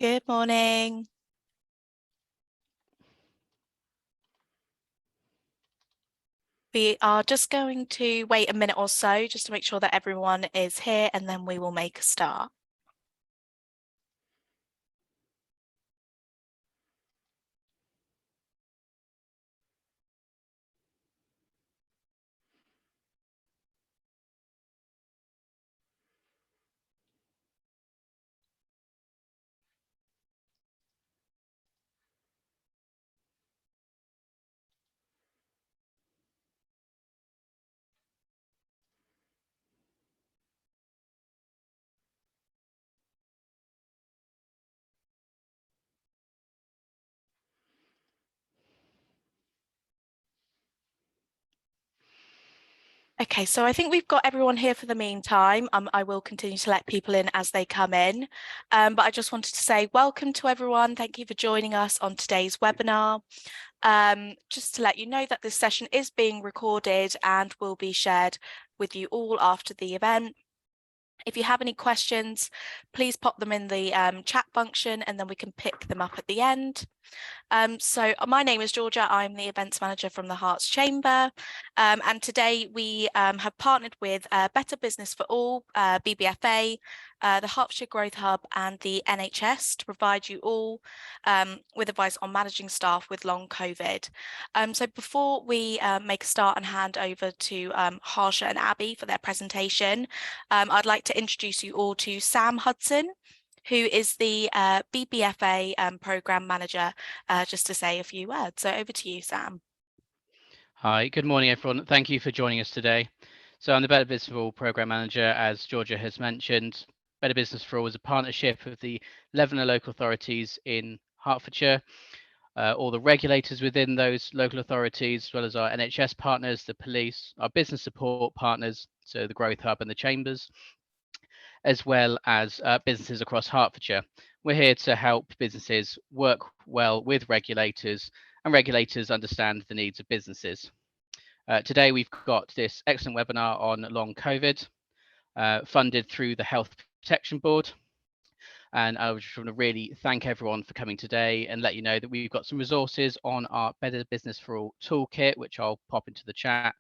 Good morning. We are just going to wait a minute or so just to make sure that everyone is here, and then we will make a start. Okay, so I think we've got everyone here for the meantime. I will continue to let people in as they come in, but I just wanted to say welcome to everyone. Thank you for joining us on today's webinar. Just to let you know that this session is being recorded and will be shared with you all after the event. If you have any questions, please pop them in the chat function and then we can pick them up at the end. So my name is Georgia. I'm the events manager from the Herts Chamber. And today we have partnered with Better Business for All, BBFA, the Hertfordshire Growth Hub and the NHS to provide you all with advice on managing staff with long COVID. So before we make a start and hand over to Harsha and Abby for their presentation, I'd like to introduce you all to Sam Hudson, who is the BBFA Programme Manager, just to say a few words. So over to you, Sam. Hi, good morning, everyone. Thank you for joining us today. So I'm the Better Business for All Programme Manager, as Georgia has mentioned. Better Business for All is a partnership of the 11 local authorities in Hertfordshire, all the regulators within those local authorities, as well as our NHS partners, the police, our business support partners, so the Growth Hub and the Chambers, as well as businesses across Hertfordshire. We're here to help businesses work well with regulators and regulators understand the needs of businesses. Today we've got this excellent webinar on long COVID, funded through the Health Protection Board. And I just want to really thank everyone for coming today and let you know that we've got some resources on our Better Business for All toolkit, which I'll pop into the chat.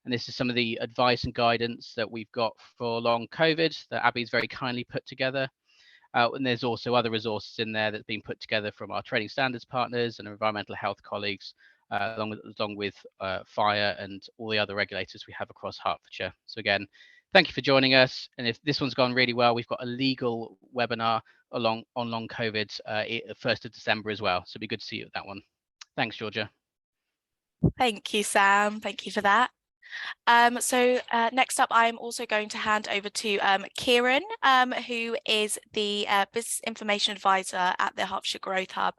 And this is some of the advice and guidance that we've got for long COVID that Abby's very kindly put together. And there's also other resources in there that's been put together from our training standards partners and environmental health colleagues, along with fire and all the other regulators we have across Hertfordshire. So again, thank you for joining us. And if this one's gone really well, we've got a legal webinar on long COVID 1st of December as well. So it'd be good to see you at that one. Thanks, Georgia. Thank you, Sam. Thank you for that. So next up, I'm also going to hand over to Kieran, who is the Business Information Advisor at the Hertfordshire Growth Hub,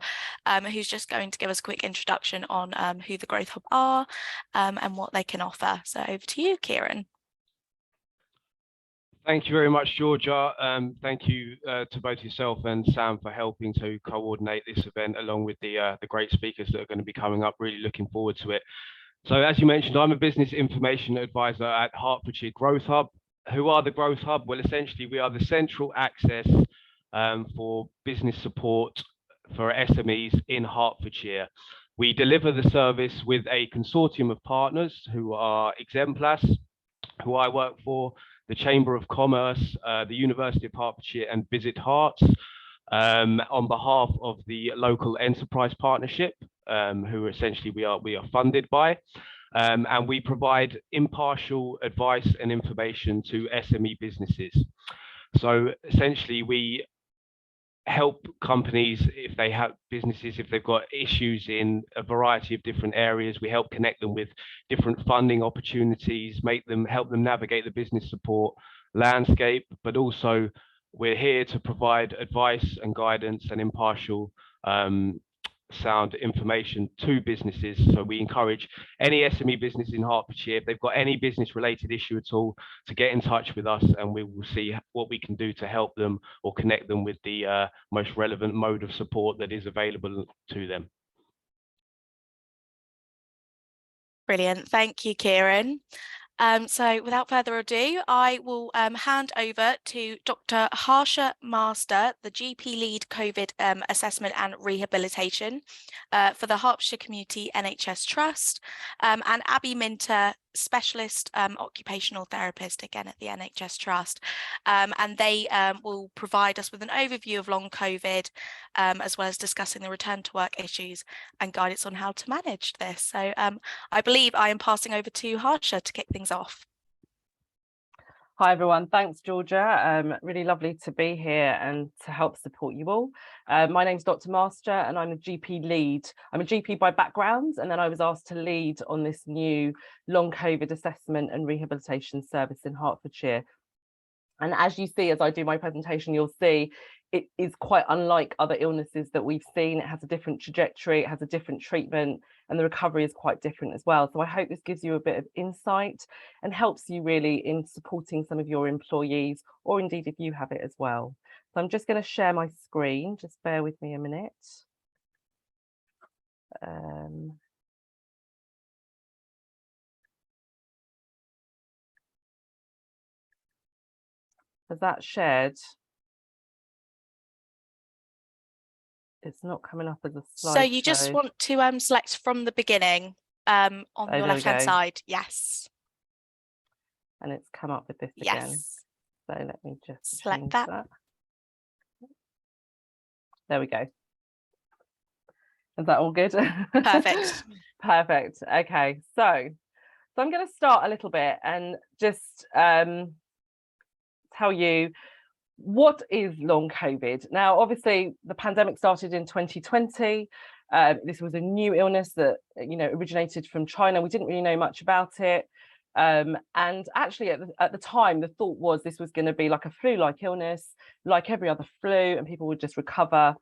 who's just going to give us a quick introduction on who the Growth Hub are and what they can offer. So over to you, Kieran. Thank you very much, Georgia. Thank you to both yourself and Sam for helping to coordinate this event along with the great speakers that are going to be coming up. Really looking forward to it. So as you mentioned, I'm a business information advisor at Hertfordshire Growth Hub. Who are the Growth Hub? Well, essentially, we are the central access for business support for SMEs in Hertfordshire. We deliver the service with a consortium of partners who are Exemplas, who I work for, the Chamber of Commerce, the University of Hertfordshire and Visit Herts, on behalf of the local enterprise partnership, who essentially we are funded by, and we provide impartial advice and information to SME businesses. So essentially we help companies if they have businesses, if they've got issues in a variety of different areas. We help connect them with different funding opportunities, help them navigate the business support landscape, but also we're here to provide advice and guidance and impartial sound information to businesses. So we encourage any SME business in Hertfordshire, if they've got any business related issue at all, to get in touch with us and we will see what we can do to help them or connect them with the most relevant mode of support that is available to them. Brilliant. Thank you, Kieran. So without further ado, I will hand over to Dr. Harsha Master, the GP lead COVID assessment and rehabilitation for the Hertfordshire Community NHS Trust, and Abby Minter, specialist occupational therapist, again at the NHS Trust. And they will provide us with an overview of long COVID, as well as discussing the return to work issues and guidance on how to manage this. So I believe I am passing over to Harsha to kick things off. Hi everyone, thanks Georgia. Really lovely to be here and to help support you all. My name's Dr. Master and I'm a GP lead. I'm a GP by background, and then I was asked to lead on this new long COVID assessment and rehabilitation service in Hertfordshire. And as you see, as I do my presentation, you'll see it is quite unlike other illnesses that we've seen. It has a different trajectory, it has a different treatment, and the recovery is quite different as well. So I hope this gives you a bit of insight and helps you really in supporting some of your employees, or indeed if you have it as well. So I'm just going to share my screen. Just bear with me a minute. Has that shared? It's not coming up as a slide. So you just want to select from the beginning on your left-hand side. Yes. And it's come up with this again. Yes. So let me just select that. There we go. Is that all good? Perfect. Perfect. Okay. So I'm going to start a little bit and just tell you what is long COVID. Now, obviously, the pandemic started in 2020. This was a new illness that originated from China. We didn't really know much about it. And actually, at the time, the thought was this was going to be like a flu-like illness, like every other flu, and people would just recover.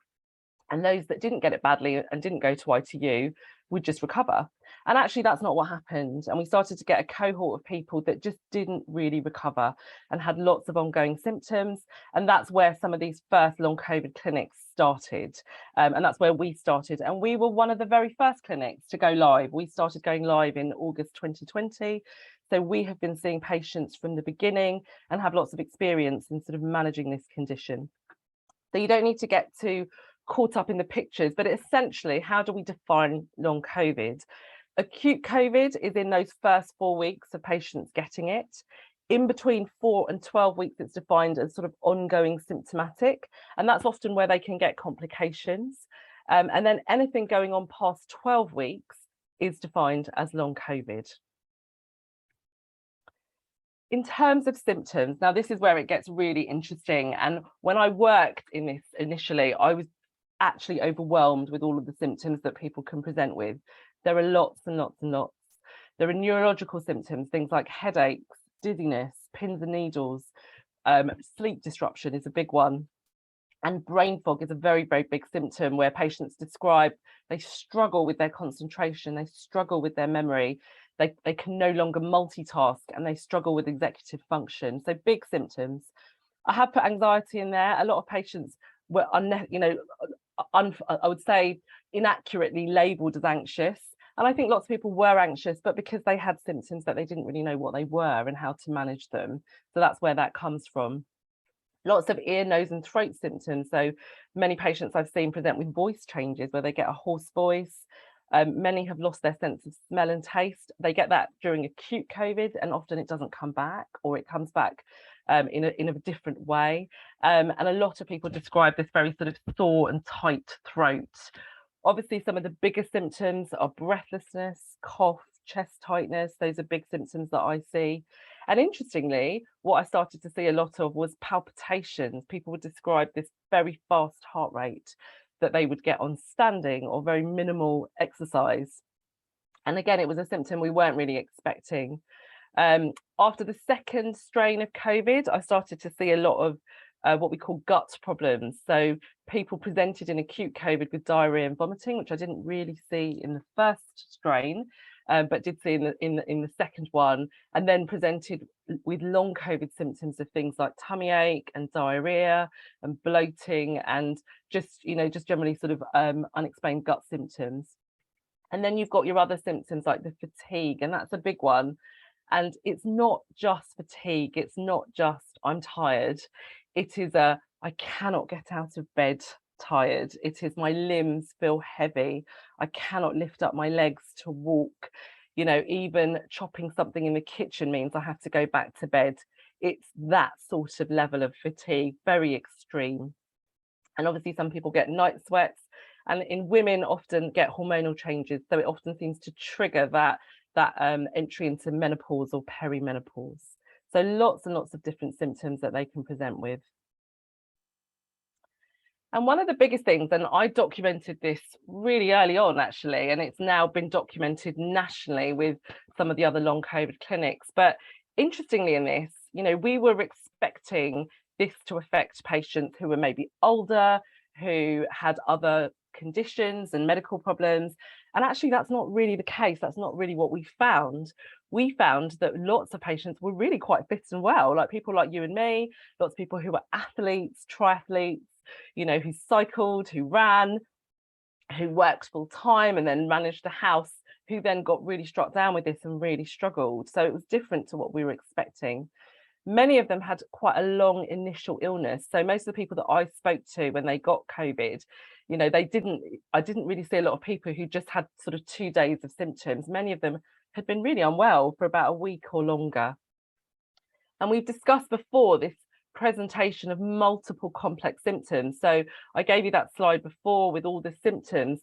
And those that didn't get it badly and didn't go to ITU would just recover. And actually, that's not what happened. And we started to get a cohort of people that just didn't really recover and had lots of ongoing symptoms. And that's where some of these first long COVID clinics started. And that's where we started. And we were one of the very first clinics to go live. We started going live in August 2020. So we have been seeing patients from the beginning and have lots of experience in sort of managing this condition. So you don't need to get too caught up in the pictures, but essentially, how do we define long COVID? Acute COVID is in those first 4 weeks of patients getting it. In between 4 and 12 weeks, it's defined as sort of ongoing symptomatic, and that's often where they can get complications. And then anything going on past 12 weeks is defined as long COVID. In terms of symptoms, now this is where it gets really interesting. And when I worked in this initially, I was actually overwhelmed with all of the symptoms that people can present with. There are lots and lots and lots. There are neurological symptoms, things like headaches, dizziness, pins and needles, sleep disruption is a big one. And brain fog is a very, very big symptom where patients describe they struggle with their concentration, they struggle with their memory, they can no longer multitask, and they struggle with executive function. So big symptoms. I have put anxiety in there. A lot of patients were, I would say, inaccurately labelled as anxious. And I think lots of people were anxious, but because they had symptoms that they didn't really know what they were and how to manage them. So that's where that comes from. Lots of ear, nose and throat symptoms. So many patients I've seen present with voice changes where they get a hoarse voice. Many have lost their sense of smell and taste. They get that during acute COVID, and often it doesn't come back, or it comes back in a different way. And a lot of people describe this very sort of sore and tight throat. Obviously, some of the biggest symptoms are breathlessness, cough, chest tightness. Those are big symptoms that I see. And interestingly, what I started to see a lot of was palpitations. People would describe this very fast heart rate that they would get on standing or very minimal exercise. And again, it was a symptom we weren't really expecting. After the second strain of COVID, I started to see a lot of what we call gut problems. So people presented in acute COVID with diarrhea and vomiting, which I didn't really see in the first strain, but did see in the second one, and then presented with long COVID symptoms of things like tummy ache and diarrhea and bloating and just generally sort of unexplained gut symptoms. And then you've got your other symptoms like the fatigue, and that's a big one. And it's not just fatigue, it's not just I'm tired. It is a I cannot get out of bed tired. It is my limbs feel heavy. I cannot lift up my legs to walk. You know, even chopping something in the kitchen means I have to go back to bed. It's that sort of level of fatigue, very extreme. And obviously some people get night sweats, and in women often get hormonal changes. So it often seems to trigger that entry into menopause or perimenopause. So lots and lots of different symptoms that they can present with. And one of the biggest things, and I documented this really early on actually, and it's now been documented nationally with some of the other long COVID clinics. But interestingly in this, you know, we were expecting this to affect patients who were maybe older, who had other conditions and medical problems. And actually that's not really the case. That's not really what we found. We found that lots of patients were really quite fit and well, like people like you and me, lots of people who were athletes, triathletes, you know, who cycled, who ran, who worked full time and then managed a house, who then got really struck down with this and really struggled. So it was different to what we were expecting. Many of them had quite a long initial illness. So most of the people that I spoke to when they got COVID, you know, I didn't really see a lot of people who just had sort of 2 days of symptoms. Many of them had been really unwell for about a week or longer. And we've discussed before this presentation of multiple complex symptoms. So I gave you that slide before with all the symptoms.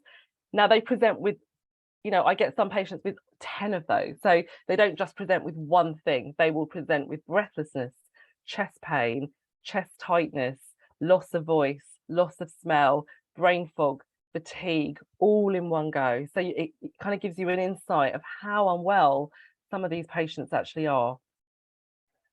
Now they present with, you know, I get some patients with 10 of those. So they don't just present with one thing. They will present with breathlessness, chest pain, chest tightness, loss of voice, loss of smell, brain fog, fatigue, all in one go. So it kind of gives you an insight of how unwell some of these patients actually are.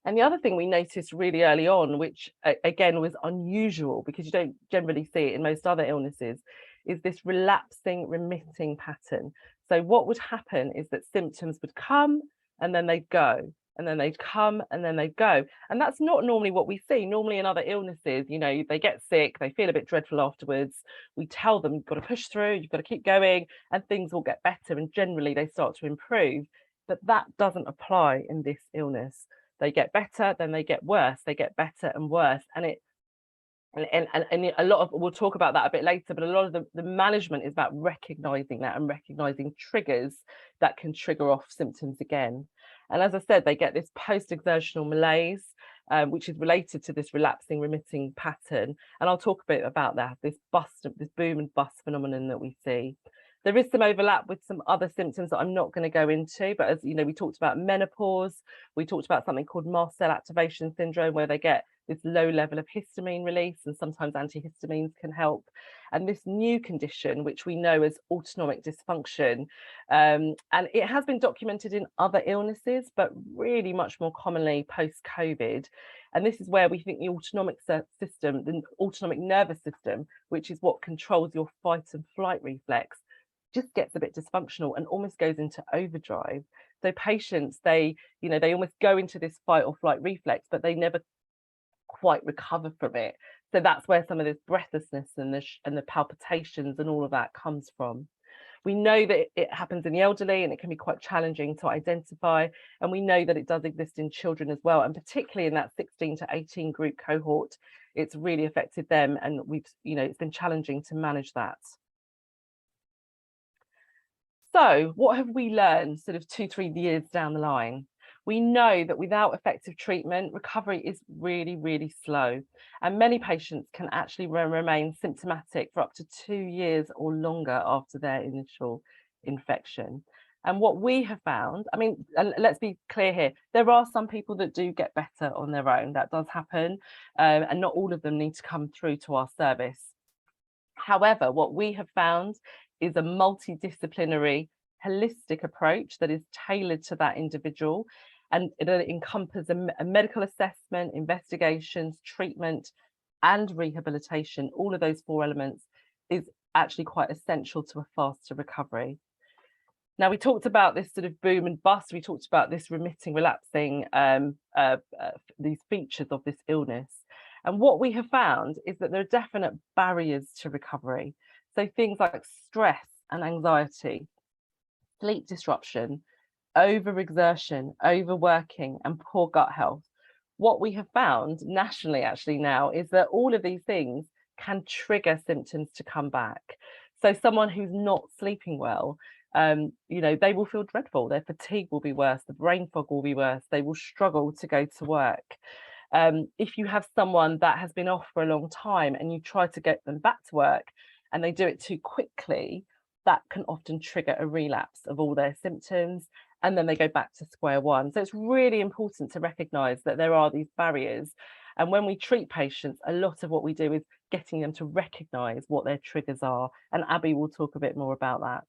And the other thing we noticed really early on, which again was unusual because you don't generally see it in most other illnesses, is this relapsing remitting pattern. So what would happen is that symptoms would come and then they'd go, and then they'd come and then they'd go. And that's not normally what we see. Normally in other illnesses, you know, they get sick, they feel a bit dreadful afterwards. We tell them, you've got to push through, you've got to keep going, and things will get better. And generally they start to improve. But that doesn't apply in this illness. They get better, then they get worse. They get better and worse. And a lot of, we'll talk about that a bit later, but a lot of the management is about recognizing that and recognizing triggers that can trigger off symptoms again. And as I said, they get this post-exertional malaise, which is related to this relapsing remitting pattern. And I'll talk a bit about that, this boom and bust phenomenon that we see. There is some overlap with some other symptoms that I'm not going to go into, but as you know, we talked about menopause, we talked about something called mast cell activation syndrome, where they get this low level of histamine release, and sometimes antihistamines can help. And this new condition, which we know as autonomic dysfunction, and it has been documented in other illnesses, but really much more commonly post-COVID. And this is where we think the autonomic system, the autonomic nervous system, which is what controls your fight and flight reflex, just gets a bit dysfunctional and almost goes into overdrive. So patients, they almost go into this fight or flight reflex, but they never quite recover from it. So that's where some of this breathlessness and the palpitations and all of that comes from. We know that it happens in the elderly and it can be quite challenging to identify. And we know that it does exist in children as well. And particularly in that 16 to 18 group cohort, it's really affected them. And it's been challenging to manage that. So what have we learned sort of 2-3 years down the line? We know that without effective treatment, recovery is really, really slow. And many patients can actually remain symptomatic for up to 2 years or longer after their initial infection. And what we have found, I mean, let's be clear here, there are some people that do get better on their own. That does happen. And not all of them need to come through to our service. However, what we have found is a multidisciplinary, holistic approach that is tailored to that individual, and it encompasses a medical assessment, investigations, treatment, and rehabilitation. All of those 4 elements is actually quite essential to a faster recovery. Now, we talked about this sort of boom and bust. We talked about this remitting, relapsing, these features of this illness. And what we have found is that there are definite barriers to recovery. So things like stress and anxiety, sleep disruption, overexertion, overworking, and poor gut health, what we have found nationally actually now is that all of these things can trigger symptoms to come back. So someone who's not sleeping well, they will feel dreadful. Their fatigue will be worse. The brain fog will be worse. They will struggle to go to work. If you have someone that has been off for a long time and you try to get them back to work and they do it too quickly, that can often trigger a relapse of all their symptoms, and then they go back to square one. So it's really important to recognise that there are these barriers. And when we treat patients, a lot of what we do is getting them to recognise what their triggers are. And Abby will talk a bit more about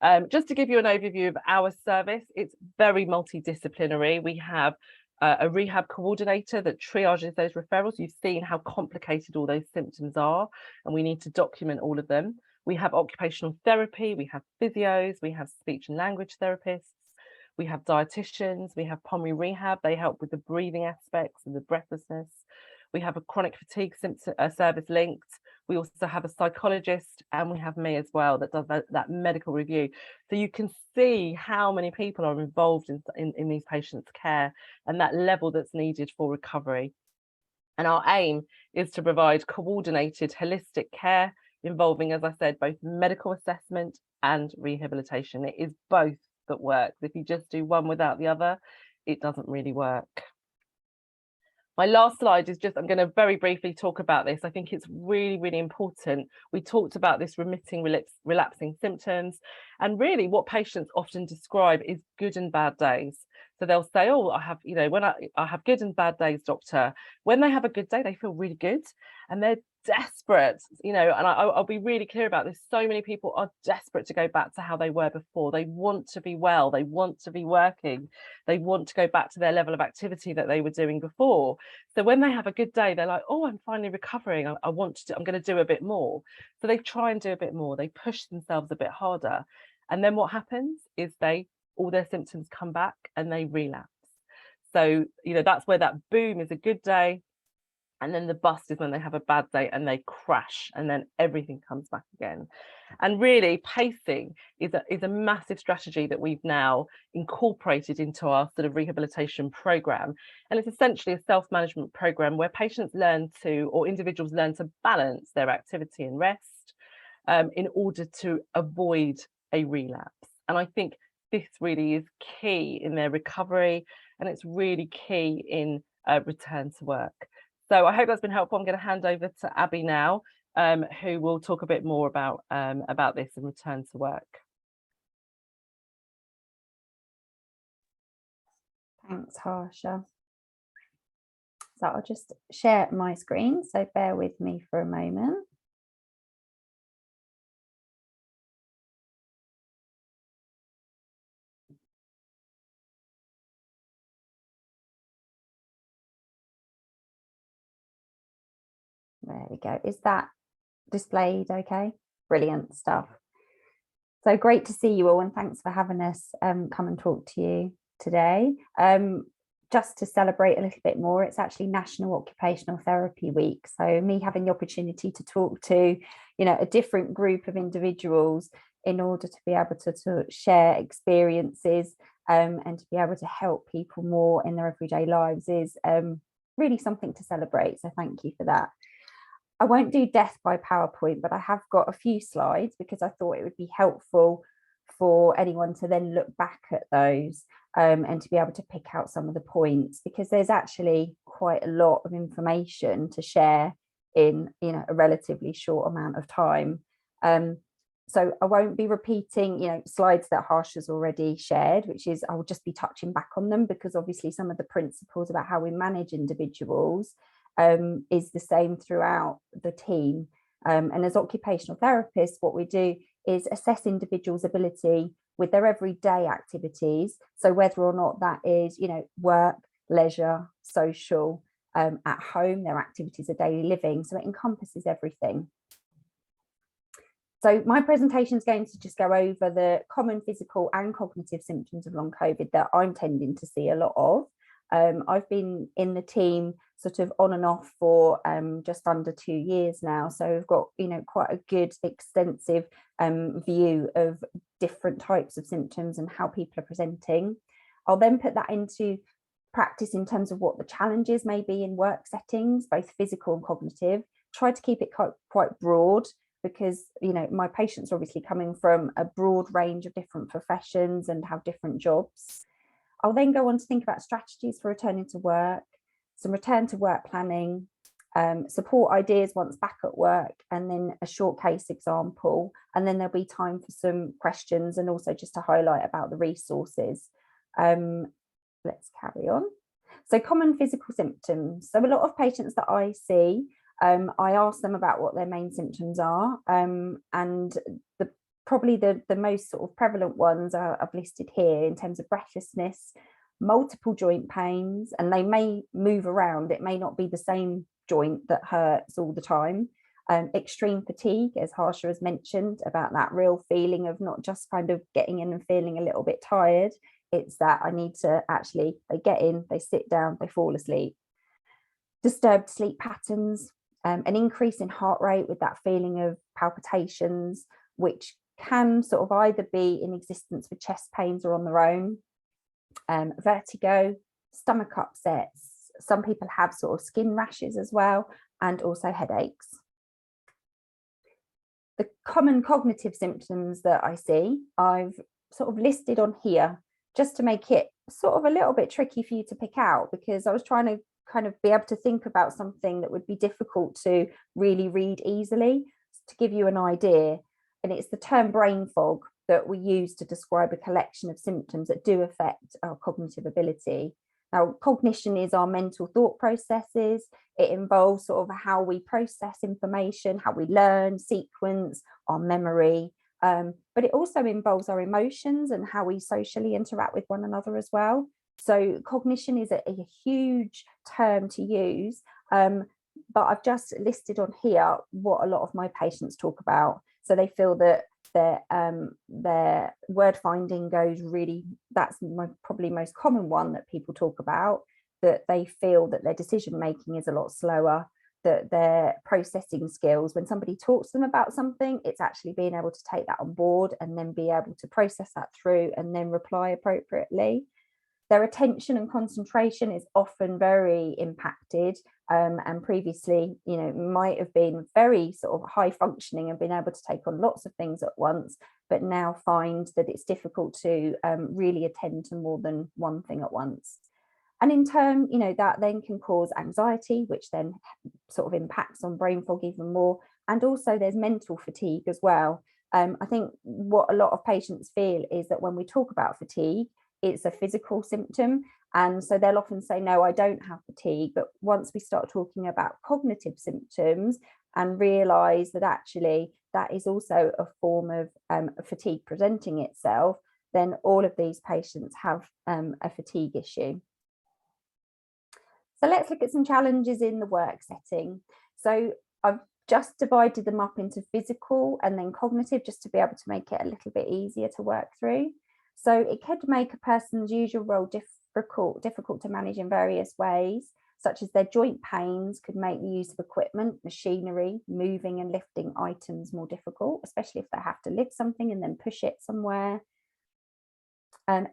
that. Just to give you an overview of our service, it's very multidisciplinary. We have a rehab coordinator that triages those referrals. You've seen how complicated all those symptoms are, and we need to document all of them. We have occupational therapy, we have physios, we have speech and language therapists, we have dietitians, we have pulmonary rehab. They help with the breathing aspects and the breathlessness. We have a chronic fatigue service linked. We also have a psychologist, and we have me as well that does that medical review. So you can see how many people are involved in these patients' care and that level that's needed for recovery. And our aim is to provide coordinated holistic care involving, as I said, both medical assessment and rehabilitation. It is both that works. If you just do one without the other, it doesn't really work. My last slide is just, I'm going to very briefly talk about this. I think it's really, really important. We talked about this remitting, relapsing symptoms, and really what patients often describe is good and bad days. So they'll say, oh, I have, when I have good and bad days, doctor. When they have a good day, they feel really good and they're desperate, and I'll be really clear about this. So many people are desperate to go back to how they were before. They want to be well, they want to be working, they want to go back to their level of activity that they were doing before. So when they have a good day, they're like, oh, I'm finally recovering, I'm going to do a bit more. So they try and do a bit more, they push themselves a bit harder, and then what happens is all their symptoms come back and they relapse. So that's where that boom is a good day, and then the bust is when they have a bad day and they crash, and then everything comes back again. And really, pacing is a massive strategy that we've now incorporated into our sort of rehabilitation program. And it's essentially a self-management program where patients or individuals learn to balance their activity and rest in order to avoid a relapse. And I think this really is key in their recovery, and it's really key in return to work. So I hope that's been helpful. I'm going to hand over to Abby now, who will talk a bit more about this and return to work. Thanks, Harsha. So I'll just share my screen, so bear with me for a moment. There we go. Is that displayed okay? Brilliant stuff. So great to see you all, and thanks for having us come and talk to you today. Just to celebrate a little bit more, it's actually National Occupational Therapy Week. So me having the opportunity to talk to, a different group of individuals in order to be able to share experiences and to be able to help people more in their everyday lives is really something to celebrate. So thank you for that. I won't do death by PowerPoint, but I have got a few slides because I thought it would be helpful for anyone to then look back at those and to be able to pick out some of the points, because there's actually quite a lot of information to share in a relatively short amount of time. So I won't be repeating slides that Harsh has already shared, which is I will just be touching back on them, because obviously some of the principles about how we manage individuals is the same throughout the team. And as occupational therapists, what we do is assess individuals' ability with their everyday activities. So whether or not that is, work, leisure, social, at home, their activities of daily living. So it encompasses everything. So my presentation is going to just go over the common physical and cognitive symptoms of long COVID that I'm tending to see a lot of. I've been in the team sort of on and off for just under 2 years now. So we've got, you know, quite a good extensive view of different types of symptoms and how people are presenting. I'll then put that into practice in terms of what the challenges may be in work settings, both physical and cognitive. Try to keep it quite broad, because, you know, my patients are obviously coming from a broad range of different professions and have different jobs. I'll then go on to think about strategies for returning to work, some return to work planning, support ideas once back at work, and then a short case example. And then there'll be time for some questions and also just to highlight about the resources. Let's carry on. So common physical symptoms. So a lot of patients that I see, I ask them about what their main symptoms are, and probably the most sort of prevalent ones I've listed here in terms of breathlessness, multiple joint pains, and they may move around. It may not be the same joint that hurts all the time. Extreme fatigue, as Harsha has mentioned, about that real feeling of not just kind of getting in and feeling a little bit tired. It's that I need to actually, they get in, they sit down, they fall asleep. Disturbed sleep patterns, an increase in heart rate with that feeling of palpitations, which can sort of either be in existence with chest pains or on their own. Vertigo, stomach upsets. Some people have sort of skin rashes as well, and also headaches. The common cognitive symptoms that I see, I've sort of listed on here, just to make it sort of a little bit tricky for you to pick out, because I was trying to kind of be able to think about something that would be difficult to really read easily, to give you an idea. And it's the term brain fog that we use to describe a collection of symptoms that do affect our cognitive ability. Now, cognition is our mental thought processes. It involves sort of how we process information, how we learn, sequence, our memory. But it also involves our emotions and how we socially interact with one another as well. So cognition is a huge term to use, but I've just listed on here what a lot of my patients talk about. So they feel that their word finding goes really, that's probably most common one that people talk about, that they feel that their decision making is a lot slower, that their processing skills, when somebody talks to them about something, it's actually being able to take that on board and then be able to process that through and then reply appropriately. Their attention and concentration is often very impacted, and previously, you know, might have been very sort of high functioning and been able to take on lots of things at once, but now find that it's difficult to really attend to more than one thing at once. And in turn, you know, that then can cause anxiety, which then sort of impacts on brain fog even more. And also there's mental fatigue as well. I think what a lot of patients feel is that when we talk about fatigue, it's a physical symptom. And so they'll often say, no, I don't have fatigue. But once we start talking about cognitive symptoms and realize that actually that is also a form of fatigue presenting itself, then all of these patients have a fatigue issue. So let's look at some challenges in the work setting. So I've just divided them up into physical and then cognitive, just to be able to make it a little bit easier to work through. So it could make a person's usual role difficult to manage in various ways, such as their joint pains could make the use of equipment, machinery, moving and lifting items more difficult, especially if they have to lift something and then push it somewhere.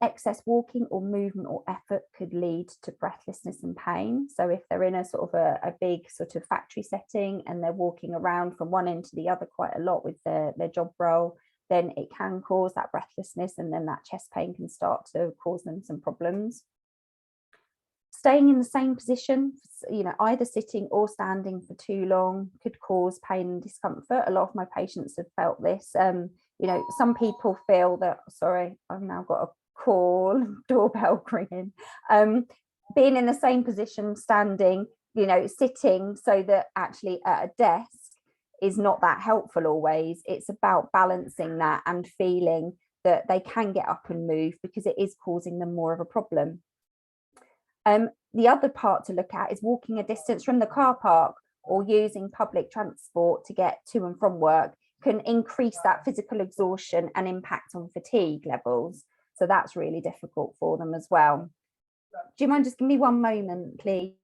Excess walking or movement or effort could lead to breathlessness and pain. So if they're in a sort of a big sort of factory setting and they're walking around from one end to the other quite a lot with their job role, then it can cause that breathlessness, and then that chest pain can start to cause them some problems. Staying in the same position, you know, either sitting or standing for too long could cause pain and discomfort. A lot of my patients have felt this. You know, some people feel that, sorry, I've now got a call, doorbell ringing. Being in the same position, standing, you know, sitting, so that actually at a desk is not that helpful always. It's about balancing that and feeling that they can get up and move, because it is causing them more of a problem. The other part to look at is walking a distance from the car park or using public transport to get to and from work can increase that physical exhaustion and impact on fatigue levels. So that's really difficult for them as well. Do you mind just give me one moment, please?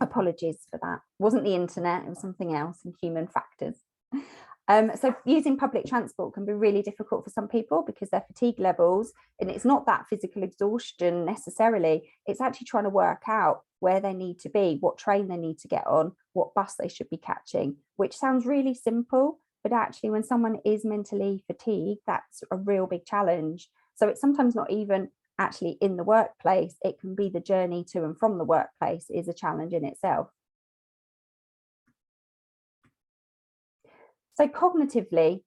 Apologies for that. Wasn't the internet, it was something else and human factors. So using public transport can be really difficult for some people because their fatigue levels, and it's not that physical exhaustion necessarily, it's actually trying to work out where they need to be, what train they need to get on, what bus they should be catching, which sounds really simple, but actually when someone is mentally fatigued, that's a real big challenge. So it's sometimes not even actually in the workplace, it can be the journey to and from the workplace is a challenge in itself. So cognitively,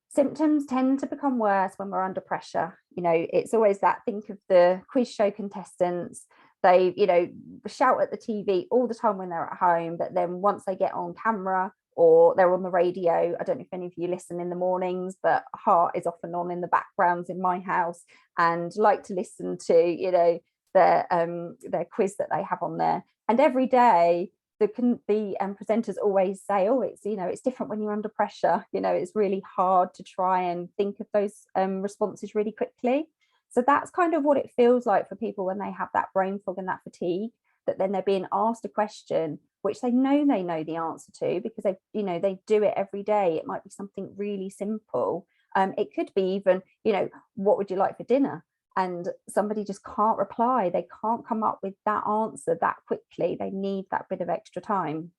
symptoms tend to become worse when we're under pressure. You know, it's always that, think of the quiz show contestants, they, you know, shout at the TV all the time when they're at home, but then once they get on camera or they're on the radio, I don't know if any of you listen in the mornings, but Heart is often on in the backgrounds in my house, and like to listen to, you know, their quiz that they have on there. And every day the presenters always say, oh, it's, you know, it's different when you're under pressure. You know, it's really hard to try and think of those responses really quickly. So that's kind of what it feels like for people when they have that brain fog and that fatigue, that then they're being asked a question which they know the answer to because they, you know, they do it every day. It might be something really simple. It could be even, you know, what would you like for dinner? And somebody just can't reply. They can't come up with that answer that quickly. They need that bit of extra time.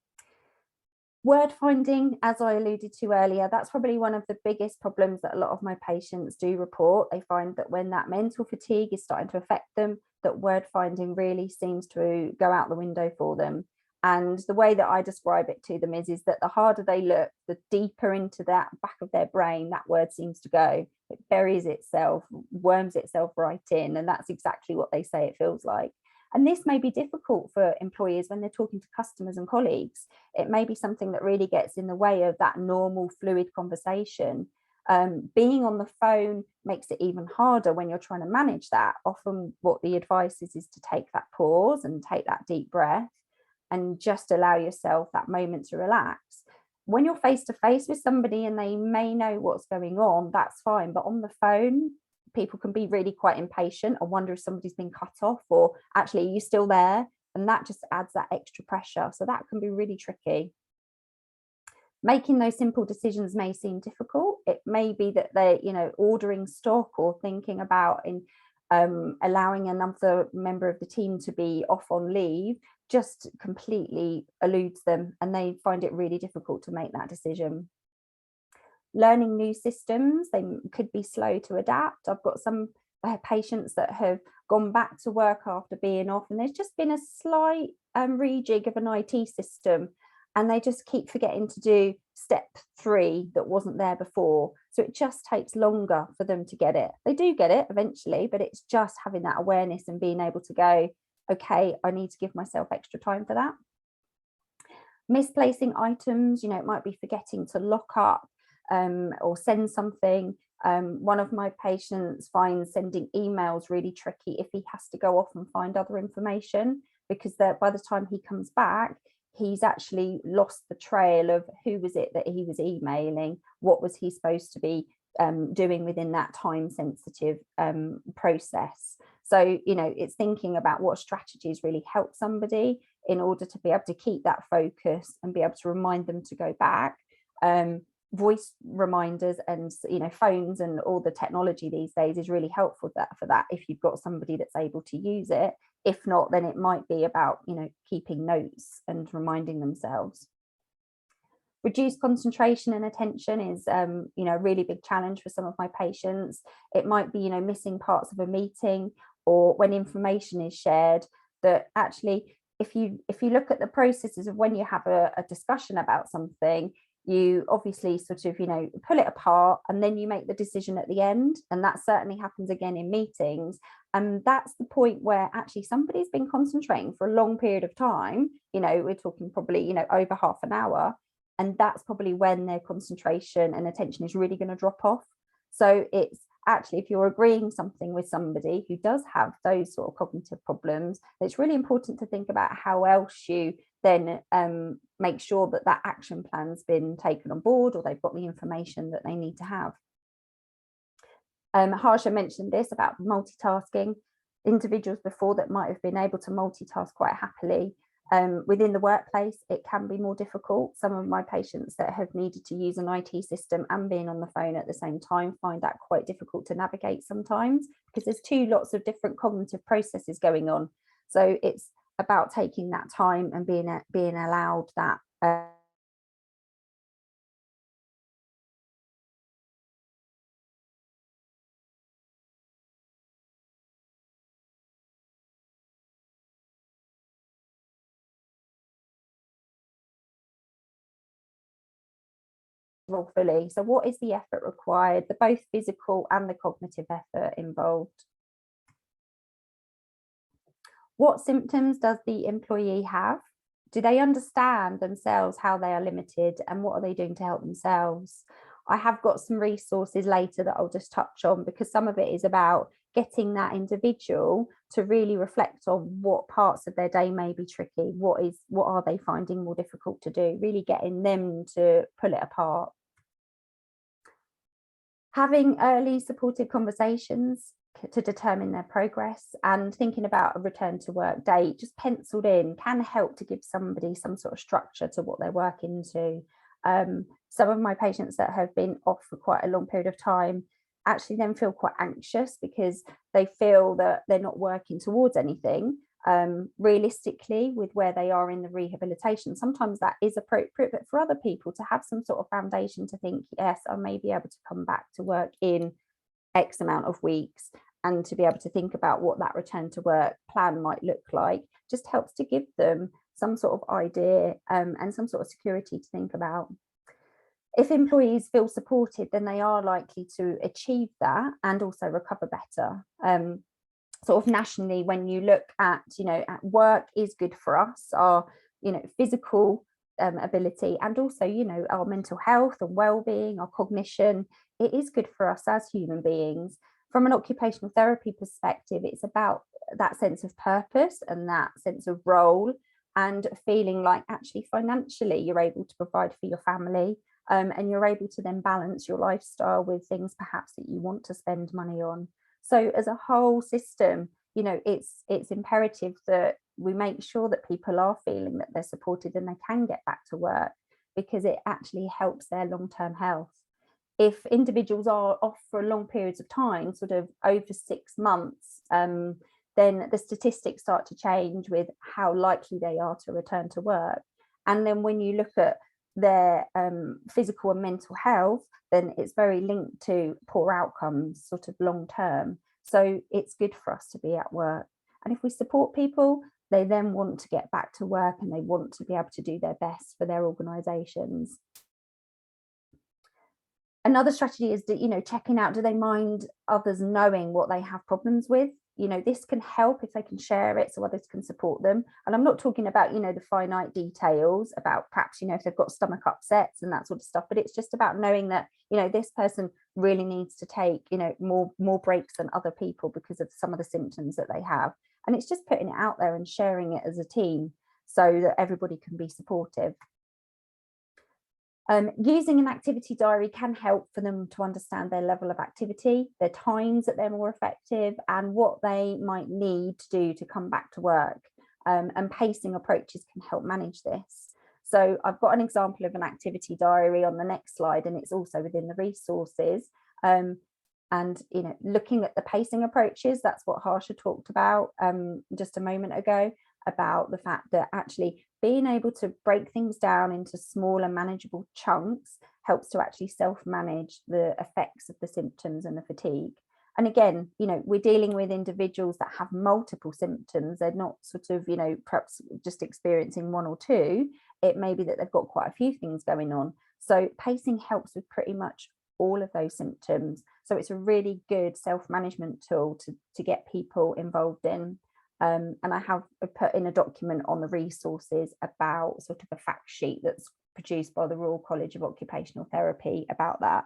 Word finding, as I alluded to earlier, that's probably one of the biggest problems that a lot of my patients do report. They find that when that mental fatigue is starting to affect them, that word finding really seems to go out the window for them. And the way that I describe it to them is that the harder they look, the deeper into that back of their brain that word seems to go. It buries itself, worms itself right in, and that's exactly what they say it feels like. And this may be difficult for employers when they're talking to customers and colleagues. It may be something that really gets in the way of that normal fluid conversation. Being on the phone makes it even harder when you're trying to manage that. Often what the advice is to take that pause and take that deep breath and just allow yourself that moment to relax. When you're face to face with somebody and they may know what's going on, that's fine. But on the phone, people can be really quite impatient and wonder if somebody's been cut off or actually are you still there? And that just adds that extra pressure. So that can be really tricky. Making those simple decisions may seem difficult. It may be that they're, you know, ordering stock or thinking about allowing another member of the team to be off on leave just completely eludes them, and they find it really difficult to make that decision. Learning new systems, they could be slow to adapt. I've got some patients that have gone back to work after being off, and there's just been a slight rejig of an IT system, and they just keep forgetting to do step 3 that wasn't there before. So it just takes longer for them to get it. They do get it eventually, but it's just having that awareness and being able to go, okay, I need to give myself extra time for that. Misplacing items, you know, it might be forgetting to lock up or send something. One of my patients finds sending emails really tricky if he has to go off and find other information, because by the time he comes back, he's actually lost the trail of who was it that he was emailing, what was he supposed to be doing within that time sensitive process. So, you know, it's thinking about what strategies really help somebody in order to be able to keep that focus and be able to remind them to go back. Voice reminders and, you know, phones and all the technology these days is really helpful for that if you've got somebody that's able to use it. If not, then it might be about, you know, keeping notes and reminding themselves. Reduced concentration and attention is, you know, a really big challenge for some of my patients. It might be, you know, missing parts of a meeting, or when information is shared, that actually, if you look at the processes of when you have a discussion about something, you obviously sort of, you know, pull it apart and then you make the decision at the end. And that certainly happens again in meetings. And that's the point where actually somebody's been concentrating for a long period of time. You know, we're talking probably, you know, over half an hour. And that's probably when their concentration and attention is really going to drop off. So it's actually, if you're agreeing something with somebody who does have those sort of cognitive problems, it's really important to think about how else you then make sure that that action plan's been taken on board, or they've got the information that they need to have. Harsha mentioned this about multitasking. Individuals before that might have been able to multitask quite happily. Within the workplace, it can be more difficult. Some of my patients that have needed to use an IT system and being on the phone at the same time find that quite difficult to navigate sometimes, because there's lots of different cognitive processes going on. So it's about taking that time and being allowed that fully. So what is the effort required, the both physical and the cognitive effort involved? What symptoms does the employee have? Do they understand themselves how they are limited, and what are they doing to help themselves? I have got some resources later that I'll just touch on, because some of it is about getting that individual to really reflect on what parts of their day may be tricky, what are they finding more difficult to do, really getting them to pull it apart. Having early supportive conversations to determine their progress, and thinking about a return to work date just penciled in can help to give somebody some sort of structure to what they're working to. Some of my patients that have been off for quite a long period of time actually then feel quite anxious because they feel that they're not working towards anything. Realistically, with where they are in the rehabilitation, sometimes that is appropriate, but for other people to have some sort of foundation to think, yes, I may be able to come back to work in X amount of weeks, and to be able to think about what that return to work plan might look like, just helps to give them some sort of idea and some sort of security to think about. If employees feel supported, then they are likely to achieve that and also recover better. Sort of nationally, when you look at, at work is good for us, our, physical ability, and also, our mental health and well-being, our cognition, it is good for us as human beings. From an occupational therapy perspective, it's about that sense of purpose and that sense of role, and feeling like actually financially you're able to provide for your family, and you're able to then balance your lifestyle with things perhaps that you want to spend money on. So as a whole system, it's imperative that we make sure that people are feeling that they're supported and they can get back to work, because it actually helps their long-term health. If individuals are off for long periods of time, sort of over 6 months, then the statistics start to change with how likely they are to return to work. And then when you look at their physical and mental health, then it's very linked to poor outcomes, sort of long term. So it's good for us to be at work. And if we support people, they then want to get back to work and they want to be able to do their best for their organisations. Another strategy is, checking out, do they mind others knowing what they have problems with? This can help if they can share it so others can support them. And I'm not talking about, the finite details about perhaps, if they've got stomach upsets and that sort of stuff, but it's just about knowing that, this person really needs to take, more breaks than other people because of some of the symptoms that they have. And it's just putting it out there and sharing it as a team so that everybody can be supportive. Using an activity diary can help for them to understand their level of activity, their times that they're more effective, and what they might need to do to come back to work. And pacing approaches can help manage this. So I've got an example of an activity diary on the next slide, and it's also within the resources. And looking at the pacing approaches, that's what Harsha talked about just a moment ago, about the fact that actually being able to break things down into small and manageable chunks helps to actually self-manage the effects of the symptoms and the fatigue. And again, we're dealing with individuals that have multiple symptoms. They're not sort of, perhaps just experiencing one or two. It may be that they've got quite a few things going on. So pacing helps with pretty much all of those symptoms. So it's a really good self-management tool to get people involved in. And I have put in a document on the resources about sort of a fact sheet that's produced by the Royal College of Occupational Therapy about that.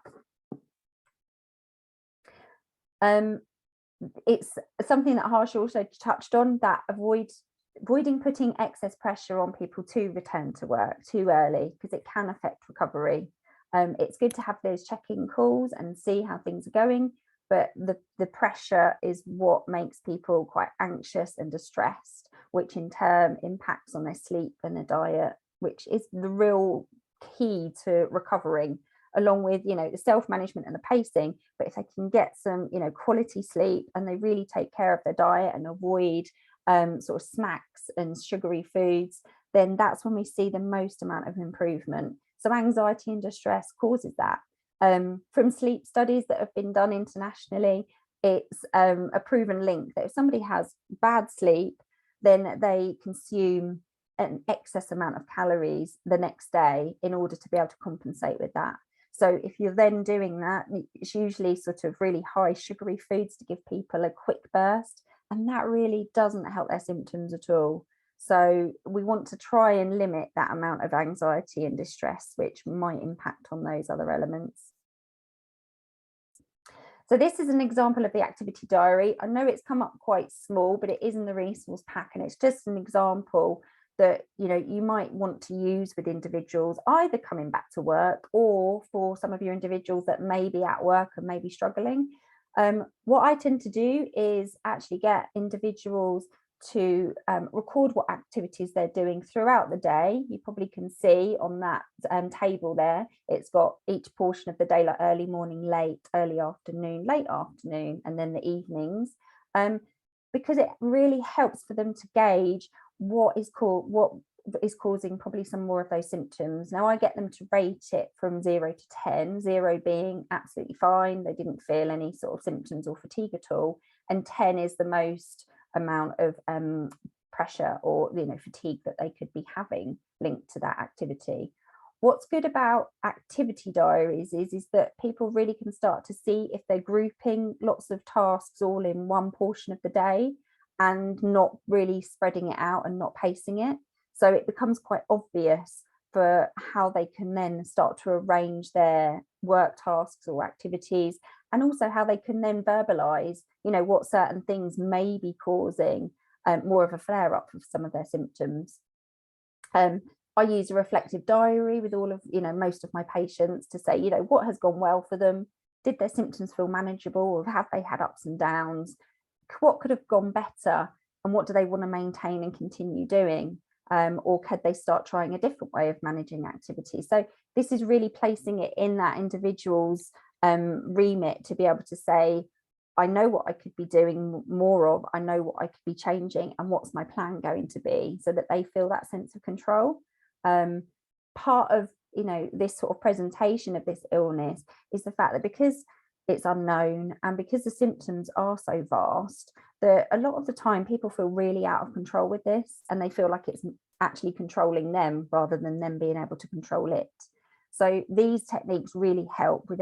It's something that Harsh also touched on, that avoiding putting excess pressure on people to return to work too early, because it can affect recovery. It's good to have those check-in calls and see how things are going, but the pressure is what makes people quite anxious and distressed, which in turn impacts on their sleep and their diet, which is the real key to recovering, along with, you know, the self-management and the pacing. But if they can get some, you know, quality sleep, and they really take care of their diet and avoid sort of snacks and sugary foods, then that's when we see the most amount of improvement. So anxiety and distress causes that. From sleep studies that have been done internationally, it's a proven link that if somebody has bad sleep, then they consume an excess amount of calories the next day in order to be able to compensate with that. So if you're then doing that, it's usually sort of really high sugary foods to give people a quick burst, and that really doesn't help their symptoms at all. So we want to try and limit that amount of anxiety and distress, which might impact on those other elements. So this is an example of the activity diary. I know it's come up quite small, but it is in the resource pack, and it's just an example that, you know, you might want to use with individuals either coming back to work, or for some of your individuals that may be at work and may be struggling. What I tend to do is actually get individuals to record what activities they're doing throughout the day. You probably can see on that table there, it's got each portion of the day, like early morning, late, early afternoon, late afternoon, and then the evenings, because it really helps for them to gauge what is causing probably some more of those symptoms. Now I get them to rate it from 0 to 10, 0 being absolutely fine, they didn't feel any sort of symptoms or fatigue at all, and 10 is the most amount of pressure or, you know, fatigue that they could be having linked to that activity. What's good about activity diaries is that people really can start to see if they're grouping lots of tasks all in one portion of the day and not really spreading it out and not pacing it. So it becomes quite obvious for how they can then start to arrange their work tasks or activities, and also how they can then verbalize, you know, what certain things may be causing more of a flare up of some of their symptoms. I use a reflective diary with all of, you know, most of my patients to say, you know, what has gone well for them? Did their symptoms feel manageable, or have they had ups and downs? What could have gone better, and what do they want to maintain and continue doing? Or could they start trying a different way of managing activity? So this is really placing it in that individual's remit to be able to say, I know what I could be doing more of, I know what I could be changing, and what's my plan going to be, so that they feel that sense of control. Part of, you know, this sort of presentation of this illness is the fact that because it's unknown and because the symptoms are so vast, that a lot of the time people feel really out of control with this, and they feel like it's actually controlling them rather than them being able to control it. So these techniques really help with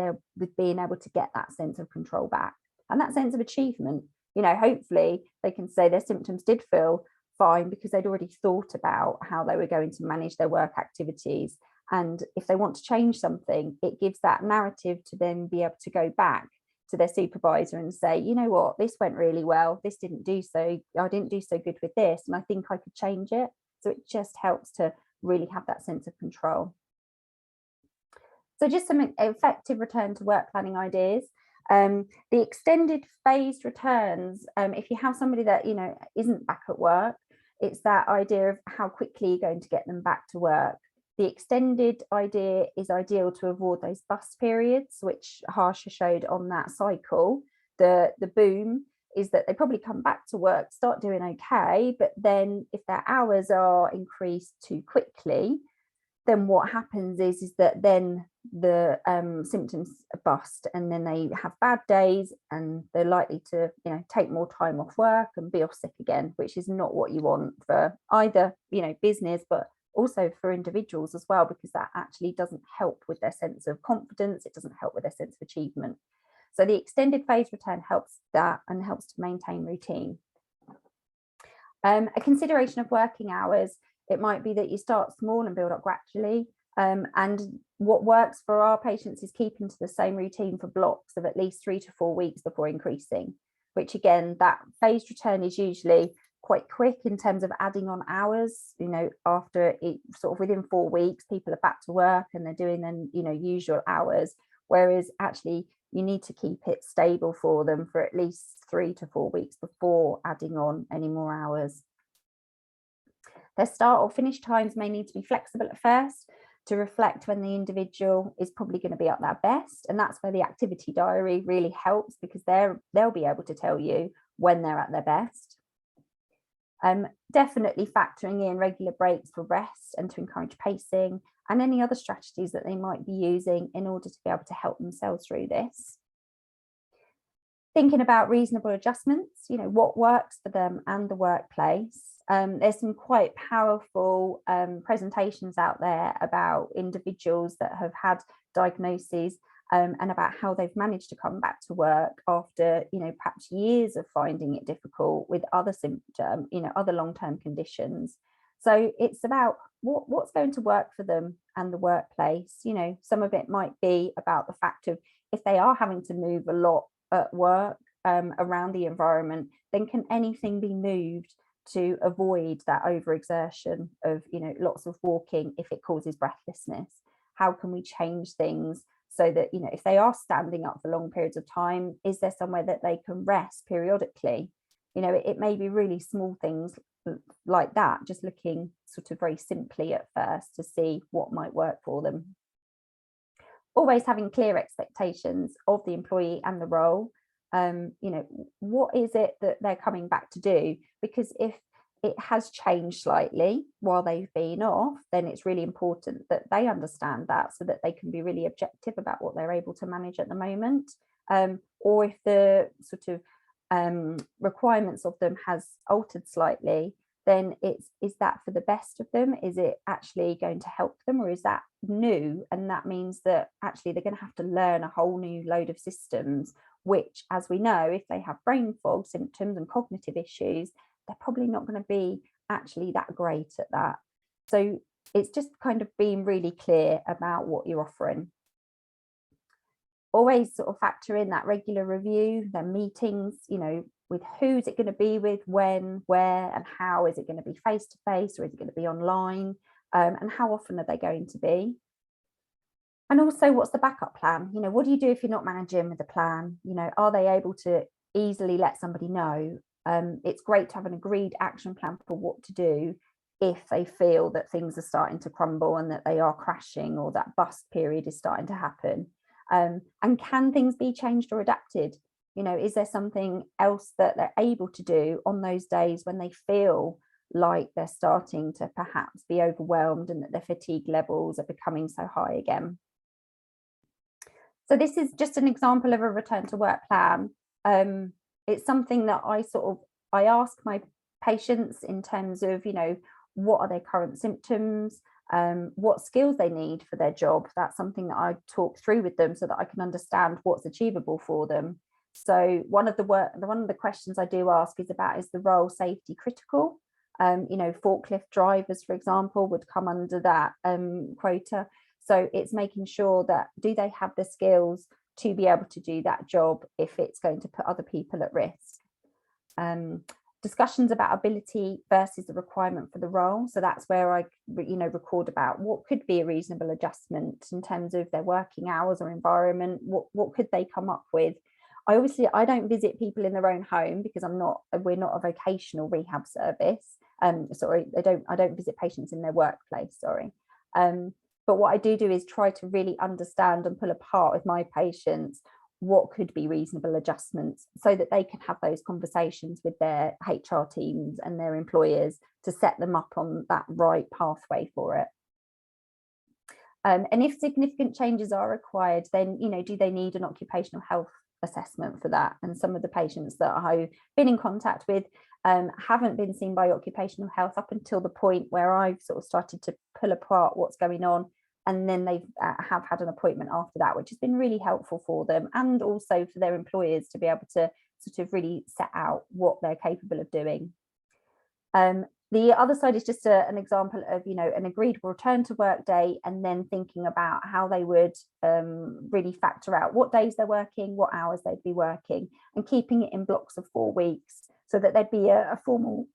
being able to get that sense of control back and that sense of achievement. You know, hopefully they can say their symptoms did feel fine because they'd already thought about how they were going to manage their work activities. And if they want to change something, it gives that narrative to then be able to go back to their supervisor and say, you know what, this went really well, this didn't do so, I didn't do so good with this, and I think I could change it. So it just helps to really have that sense of control. So just some effective return to work planning ideas. The extended phased returns, if you have somebody that, you know, isn't back at work, it's that idea of how quickly you're going to get them back to work. The extended idea is ideal to avoid those bust periods, which Harsha showed on that cycle. The boom is that they probably come back to work, start doing okay, but then if their hours are increased too quickly, then what happens is that then the symptoms bust, and then they have bad days, and they're likely to, you know, take more time off work and be off sick again, which is not what you want for either, you know, business, but also for individuals as well, because that actually doesn't help with their sense of confidence. It doesn't help with their sense of achievement. So the extended phase return helps that and helps to maintain routine. A consideration of working hours. It might be that you start small and build up gradually. And what works for our patients is keeping to the same routine for blocks of at least 3 to 4 weeks before increasing, which again, that phased return is usually quite quick in terms of adding on hours. You know, after it sort of within 4 weeks, people are back to work and they're doing then, you know, usual hours, whereas actually you need to keep it stable for them for at least 3 to 4 weeks before adding on any more hours. Their start or finish times may need to be flexible at first to reflect when the individual is probably going to be at their best. And that's where the activity diary really helps, because they'll be able to tell you when they're at their best. Definitely factoring in regular breaks for rest and to encourage pacing, and any other strategies that they might be using in order to be able to help themselves through this. Thinking about reasonable adjustments, you know, what works for them and the workplace. There's some quite powerful presentations out there about individuals that have had diagnoses and about how they've managed to come back to work after, you know, perhaps years of finding it difficult with other symptoms, you know, other long-term conditions. So it's about what's going to work for them and the workplace. You know, some of it might be about the fact of if they are having to move a lot at work around the environment, then can anything be moved to avoid that overexertion of, you know, lots of walking if it causes breathlessness? How can we change things so that, you know, if they are standing up for long periods of time, is there somewhere that they can rest periodically? You know, it may be really small things like that, just looking sort of very simply at first to see what might work for them. Always having clear expectations of the employee and the role. You know, what is it that they're coming back to do? Because if it has changed slightly while they've been off, then it's really important that they understand that, so that they can be really objective about what they're able to manage at the moment. Or if the sort of requirements of them has altered slightly, then is that for the best of them? Is it actually going to help them, or is that new? And that means that actually they're going to have to learn a whole new load of systems, which, as we know, if they have brain fog symptoms and cognitive issues, they're probably not going to be actually that great at that. So it's just kind of being really clear about what you're offering. Always sort of factor in that regular review, their meetings, you know, with who's it going to be with, when, where, and how. Is it going to be face to face, or is it going to be online? And how often are they going to be? And also, what's the backup plan? You know, what do you do if you're not managing with a plan? You know, are they able to easily let somebody know? It's great to have an agreed action plan for what to do if they feel that things are starting to crumble and that they are crashing, or that bust period is starting to happen. And can things be changed or adapted? You know, is there something else that they're able to do on those days when they feel like they're starting to perhaps be overwhelmed and that their fatigue levels are becoming so high again? So this is just an example of a return to work plan. It's something that I ask my patients in terms of, you know, what are their current symptoms, what skills they need for their job. That's something that I talk through with them so that I can understand what's achievable for them. So one of the questions I do ask is about, is the role safety critical? You know, forklift drivers, for example, would come under that quota. So it's making sure that, do they have the skills to be able to do that job if it's going to put other people at risk? Discussions about ability versus the requirement for the role. So that's where I, you know, record about what could be a reasonable adjustment in terms of their working hours or environment. What could they come up with? I don't visit people in their own home because we're not a vocational rehab service. Sorry, I don't visit patients in their workplace, sorry. But what I do is try to really understand and pull apart with my patients what could be reasonable adjustments, so that they can have those conversations with their HR teams and their employers to set them up on that right pathway for it. And if significant changes are required, then, you know, do they need an occupational health assessment for that? And some of the patients that I've been in contact with haven't been seen by occupational health up until the point where I've sort of started to pull apart what's going on, and then they have had an appointment after that, which has been really helpful for them, and also for their employers to be able to sort of really set out what they're capable of doing. The other side is just an example of, you know, an agreed return to work day, and then thinking about how they would really factor out what days they're working, what hours they'd be working, and keeping it in blocks of 4 weeks, so that there'd be a formal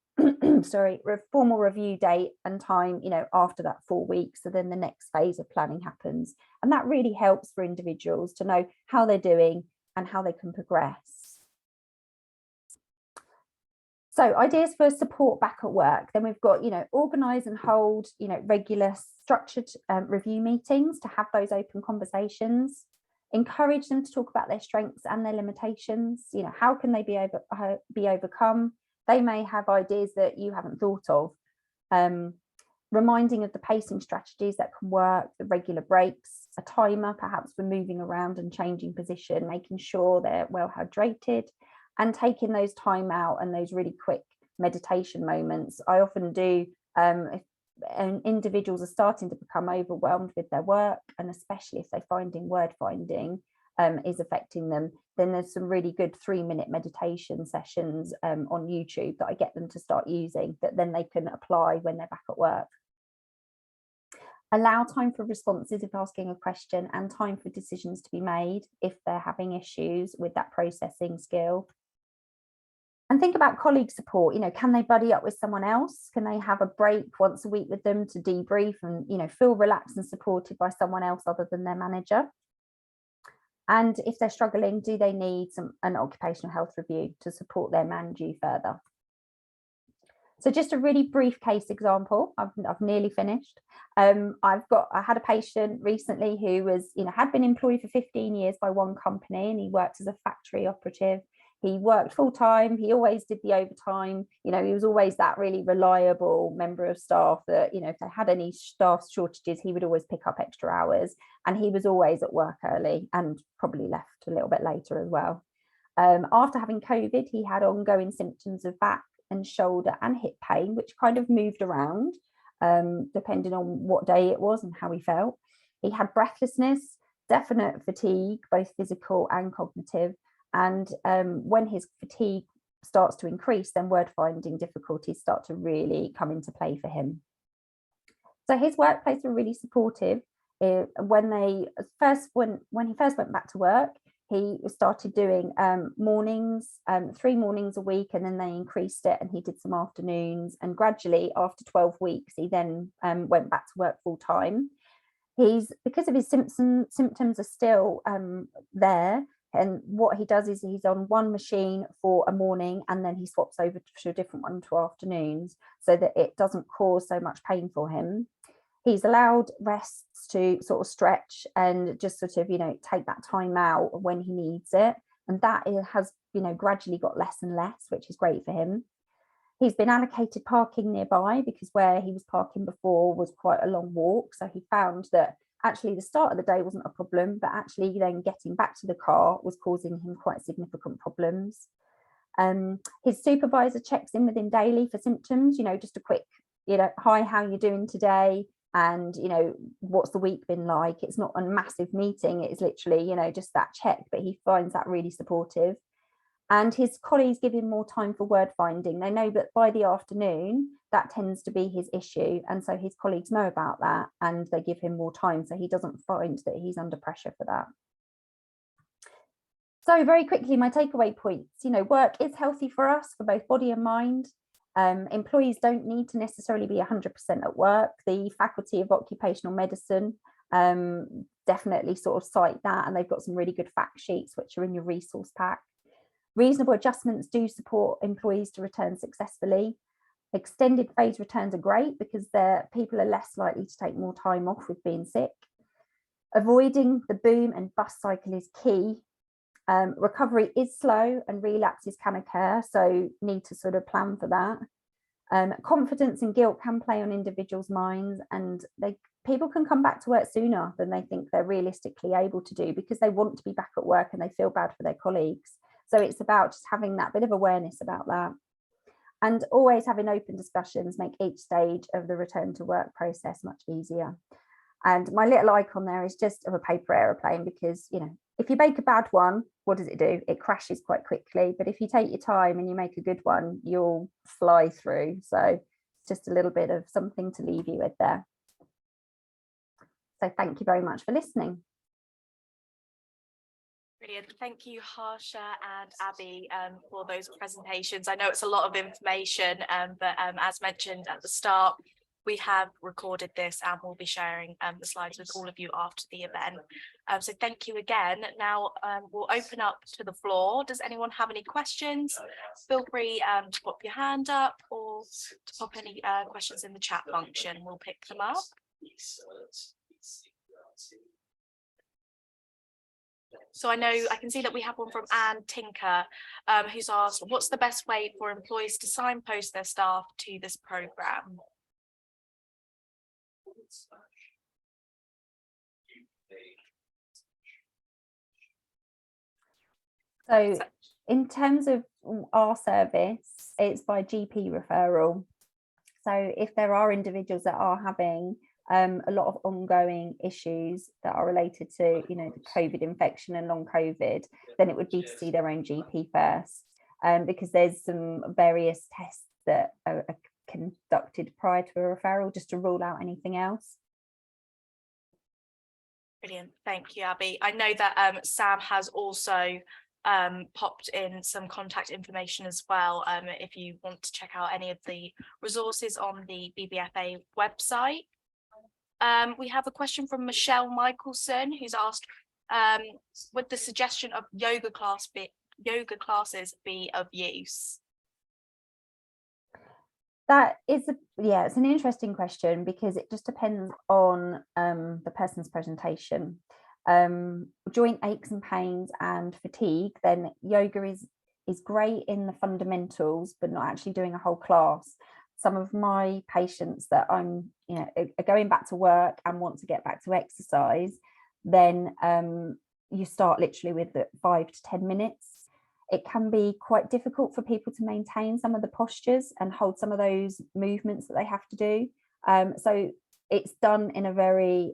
formal review date and time, you know, after that 4 weeks. So then the next phase of planning happens, and that really helps for individuals to know how they're doing and how they can progress. So ideas for support back at work. Then we've got, you know, organise and hold, you know, regular structured review meetings to have those open conversations. Encourage them to talk about their strengths and their limitations. You know, how can they be overcome? They may have ideas that you haven't thought of. Reminding of the pacing strategies that can work, the regular breaks, a timer perhaps for moving around and changing position, making sure they're well hydrated, and taking those time out and those really quick meditation moments. I often do, if individuals are starting to become overwhelmed with their work, and especially if they're finding word finding is affecting them, then there's some really good 3-minute meditation sessions on YouTube that I get them to start using, that then they can apply when they're back at work. Allow time for responses if asking a question, and time for decisions to be made if they're having issues with that processing skill. And think about colleague support. You know, can they buddy up with someone else? Can they have a break once a week with them to debrief and, you know, feel relaxed and supported by someone else other than their manager? And if they're struggling, do they need an occupational health review to support their manage you further? So just a really brief case example. I've nearly finished. I had a patient recently who was, you know, had been employed for 15 years by one company, and he worked as a factory operative. He worked full time. He always did the overtime. You know, he was always that really reliable member of staff that, you know, if they had any staff shortages, he would always pick up extra hours. And he was always at work early and probably left a little bit later as well. After having COVID, he had ongoing symptoms of back and shoulder and hip pain, which kind of moved around depending on what day it was and how he felt. He had breathlessness, definite fatigue, both physical and cognitive. And when his fatigue starts to increase, then word finding difficulties start to really come into play for him. So his workplace were really supportive. When he first went back to work, he started doing mornings, 3 mornings a week, and then they increased it, and he did some afternoons. And gradually, after 12 weeks, he then went back to work full time. Because of his symptoms are still there. And what he does is he's on one machine for a morning, and then he swaps over to a different one to afternoons, so that it doesn't cause so much pain for him. He's allowed rests to sort of stretch and just sort of, you know, take that time out when he needs it. And that has, you know, gradually got less and less, which is great for him. He's been allocated parking nearby, because where he was parking before was quite a long walk. So he found that actually the start of the day wasn't a problem, but actually then getting back to the car was causing him quite significant problems. His supervisor checks in with him daily for symptoms, you know, just a quick, you know, hi, how are you doing today? And, you know, what's the week been like? It's not a massive meeting. It's literally, you know, just that check, but he finds that really supportive. And his colleagues give him more time for word finding. They know that by the afternoon, that tends to be his issue. And so his colleagues know about that, and they give him more time, so he doesn't find that he's under pressure for that. So very quickly, my takeaway points, you know, work is healthy for us, for both body and mind. Employees don't need to necessarily be 100% at work. The Faculty of Occupational Medicine definitely sort of cite that, and they've got some really good fact sheets which are in your resource pack. Reasonable adjustments do support employees to return successfully. Extended phase returns are great because people are less likely to take more time off with being sick. Avoiding the boom and bust cycle is key. Recovery is slow and relapses can occur, so need to sort of plan for that. Confidence and guilt can play on individuals' minds, and people can come back to work sooner than they think they're realistically able to do, because they want to be back at work and they feel bad for their colleagues. So it's about just having that bit of awareness about that. And always having open discussions make each stage of the return to work process much easier. And my little icon there is just of a paper aeroplane, because, you know, if you make a bad one, what does it do? It crashes quite quickly. But if you take your time and you make a good one, you'll fly through. So just a little bit of something to leave you with there. So thank you very much for listening. Brilliant. Thank you, Harsha and Abby, for those presentations. I know it's a lot of information, but as mentioned at the start, we have recorded this and we'll be sharing the slides with all of you after the event. So thank you again. Now we'll open up to the floor. Does anyone have any questions? Feel free to pop your hand up or to pop any questions in the chat function. We'll pick them up. So I can see that we have one from Anne Tinker, who's asked, what's the best way for employees to signpost their staff to this programme? So in terms of our service, it's by GP referral. So if there are individuals that are having a lot of ongoing issues that are related to, you know, the COVID infection and long COVID, then it would be to see their own GP first, because there's some various tests that are conducted prior to a referral just to rule out anything else. Brilliant. Thank you, Abby. I know that Sam has also popped in some contact information as well, if you want to check out any of the resources on the BBFA website. We have a question from Michelle Michelson, who's asked, would the suggestion of yoga classes be of use? That is it's an interesting question, because it just depends on the person's presentation. Joint aches and pains and fatigue, then yoga is great in the fundamentals, but not actually doing a whole class. Some of my patients that I'm, are going back to work and want to get back to exercise, then you start literally with the 5 to 10 minutes. It can be quite difficult for people to maintain some of the postures and hold some of those movements that they have to do. So it's done in a very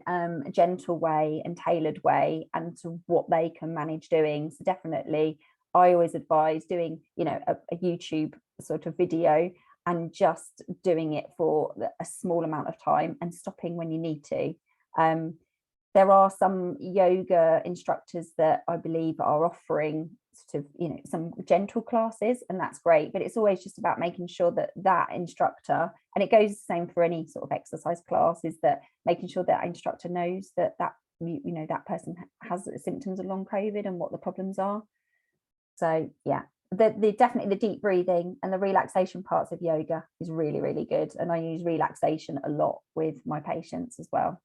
gentle way and tailored way, and to what they can manage doing. So definitely, I always advise doing, a YouTube sort of video and just doing it for a small amount of time and stopping when you need to. There are some yoga instructors that I believe are offering sort of, some gentle classes, and that's great, but it's always just about making sure that that instructor, and it goes the same for any sort of exercise class, is that making sure that instructor knows that that person has symptoms of long COVID and what the problems are. So yeah, definitely the deep breathing and the relaxation parts of yoga is really, really good, and I use relaxation a lot with my patients as well.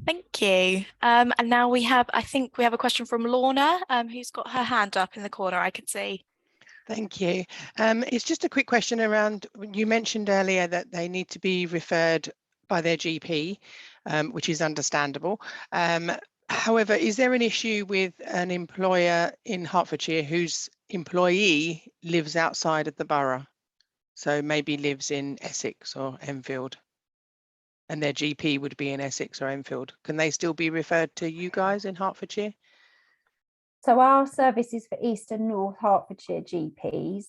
Thank you. And now I think we have a question from Lorna, who's got her hand up in the corner, I can see. Thank you. It's just a quick question around, you mentioned earlier that they need to be referred by their GP, which is understandable. However, is there an issue with an employer in Hertfordshire whose employee lives outside of the borough? So maybe lives in Essex or Enfield, and their GP would be in Essex or Enfield. Can they still be referred to you guys in Hertfordshire? So our service is for East and North Hertfordshire GPs,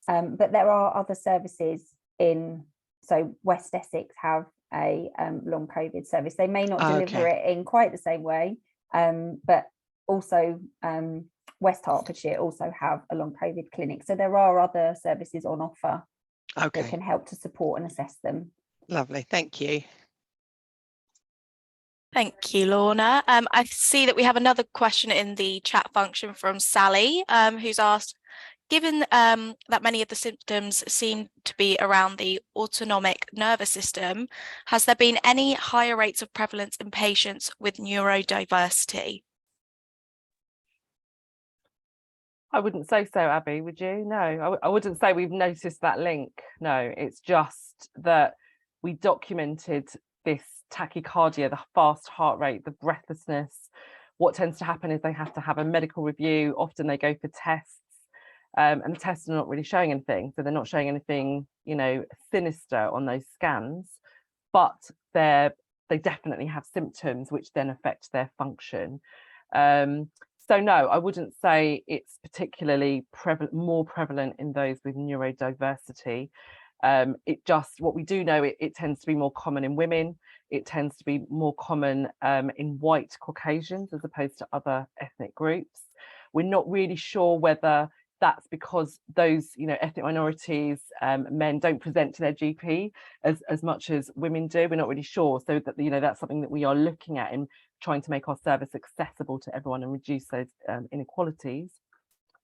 but there are other services so West Essex have a long COVID service. They may not deliver it in quite the same way, but also West Hertfordshire also have a long COVID clinic. So there are other services on offer that can help to support and assess them. Lovely, thank you. Thank you, Lorna. I see that we have another question in the chat function from Sally, who's asked, given that many of the symptoms seem to be around the autonomic nervous system, has there been any higher rates of prevalence in patients with neurodiversity? I wouldn't say so, Abby, would you? No, I wouldn't say we've noticed that link. No, it's just that we documented this tachycardia, the fast heart rate, the breathlessness. What tends to happen is they have to have a medical review. Often they go for tests, and the tests are not really showing anything. So they're not showing anything, sinister on those scans, but they definitely have symptoms which then affect their function. So no, I wouldn't say it's particularly more prevalent in those with neurodiversity. What we do know, it tends to be more common in women. It tends to be more common in white Caucasians as opposed to other ethnic groups. We're not really sure whether that's because those, ethnic minorities, men don't present to their GP as much as women do. We're not really sure. So that, that's something that we are looking at in trying to make our service accessible to everyone and reduce those inequalities.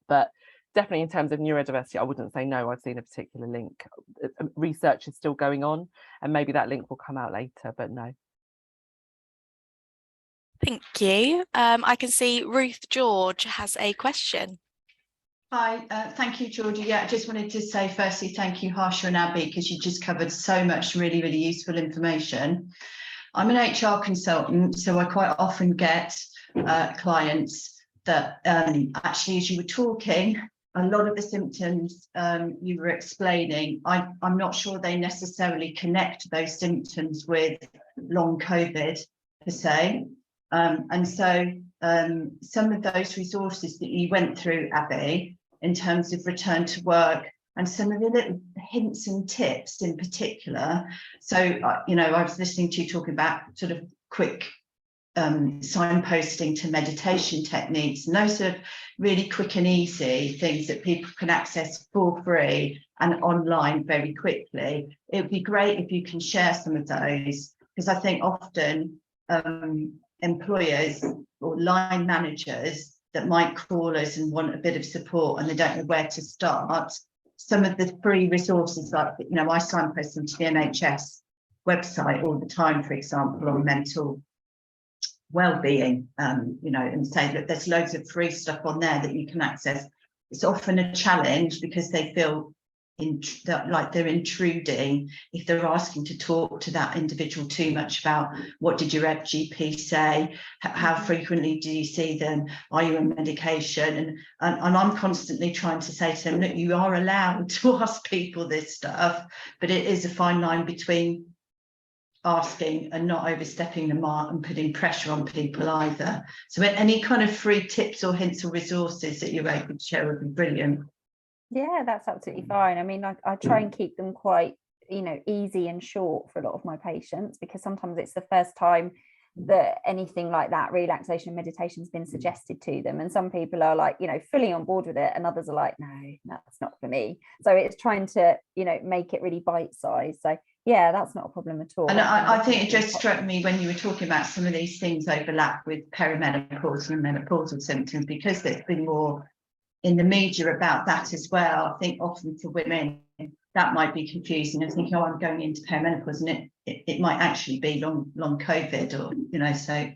But definitely in terms of neurodiversity, I wouldn't say no, I've seen a particular link. Research is still going on and maybe that link will come out later, but no. Thank you. I can see Ruth George has a question. Hi, thank you, Georgia. Yeah, I just wanted to say firstly, thank you, Harsha and Abby, because you just covered so much really, really useful information. I'm an HR consultant, so I quite often get clients that actually, as you were talking, a lot of the symptoms you were explaining, I'm not sure they necessarily connect those symptoms with long COVID per se. And so some of those resources that you went through, Abby, in terms of return to work and some of the little hints and tips in particular. So, I was listening to you talking about sort of quick signposting to meditation techniques, and those are really quick and easy things that people can access for free and online very quickly. It would be great if you can share some of those, because I think often employers or line managers that might call us and want a bit of support and they don't know where to start. Some of the free resources, like, I signpost them to the NHS website all the time, for example, on mental well-being, and say that there's loads of free stuff on there that you can access. It's often a challenge because they feel like they're intruding if they're asking to talk to that individual too much about what did your GP say, how frequently do you see them, are you on medication, and I'm constantly trying to say to them, look, you are allowed to ask people this stuff, but it is a fine line between asking and not overstepping the mark and putting pressure on people either. So any kind of free tips or hints or resources that you're able to share would be brilliant. Yeah, that's absolutely fine. I mean, I try and keep them quite, easy and short for a lot of my patients, because sometimes it's the first time that anything like that relaxation and meditation has been suggested to them, and some people are like, fully on board with it, and others are like, no, that's not for me. So it's trying to, make it really bite-sized. So yeah, that's not a problem at all. And I think it just struck me when you were talking about some of these things overlap with perimenopausal and menopausal symptoms, because there's been more in the media about that as well. I think often for women that might be confusing and thinking, oh, I'm going into perimenopause, and it might actually be long COVID, or so.